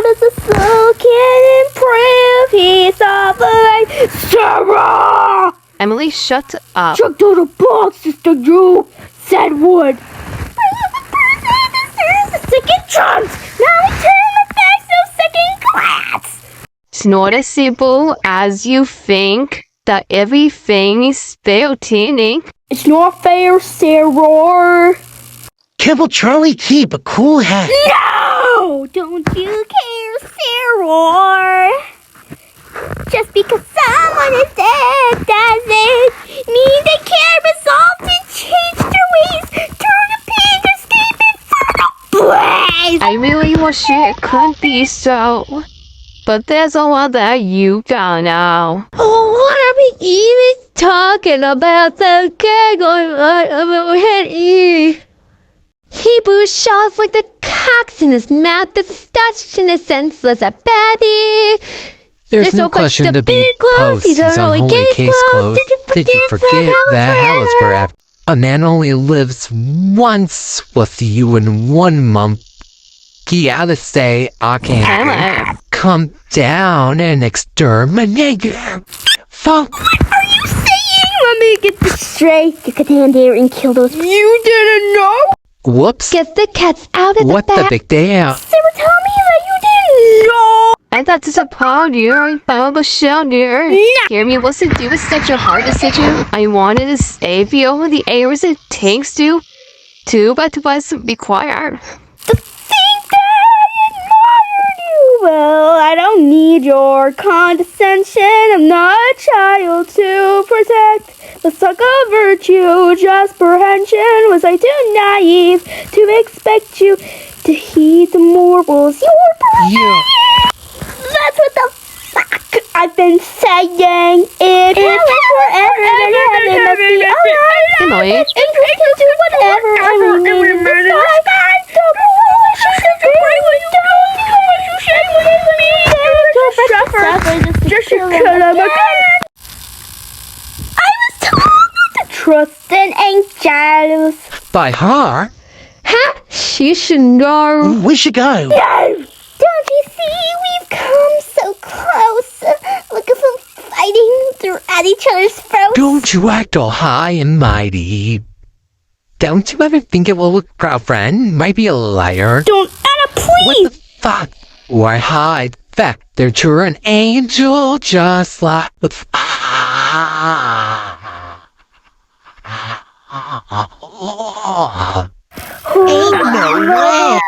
world as a soul can improve. He's off like Sarah! Emily, shut up. Chuck to the box, Sister Drew, said Wood. There's a second chance. Now we turn the facts of second class. It's not as simple as you think that everything is spelled in ink. It's not fair, Sarah. Campbell Charlie, keep a cool head. No! Don't you care, Sarah? Just because someone is dead doesn't mean they can't resolve to change their ways. Turn the page, escape infernal blaze. I really wish it could be so. But there's a lot that you don't know. Oh, what are we even talking about? The guy going on overhead E. Hebrew shots like the cocks in his mouth, the stuffed in his senseless a baby. There's no question to be posed. He's unholy case closed. Did you forget that hell is forever? A man only lives once with you in 1 month. He had to say, I can't come down and exterminate you. Fuck. What are you saying? Let me get this straight. You could stand there and kill those. You didn't know? Whoops. Get the cats out of What the the back. big damn? Sarah, tell me that you didn't know. I thought to support you. I found the shelter. Hear me, what's to do with such a hard decision? I wanted to save you over the hours it takes to, but what's required. To think that I admired you. Well, I don't need your condescension. I'm not a child to protect. The suck of virtue, just prehension. Was I too naive to expect you to heed the morals you're Yeah. That's what the fuck I've been saying. It happens forever, then heaven must be alright. Emily. And we can do whatever I mean in the sky. Don't know what you should do. Don't know what you should do. Just to kill him again. I was told not to trust an angel. By her? Ha! She should know. We should go. No! Don't you see? We've come so close. Look at them fighting. They're at each other's throats. Don't you act all high and mighty. Don't you ever think it will look proud friend might be a liar? Don't, Anna, please! What the fuck? Why hide the fact that you're an angel just like the Ain't no way.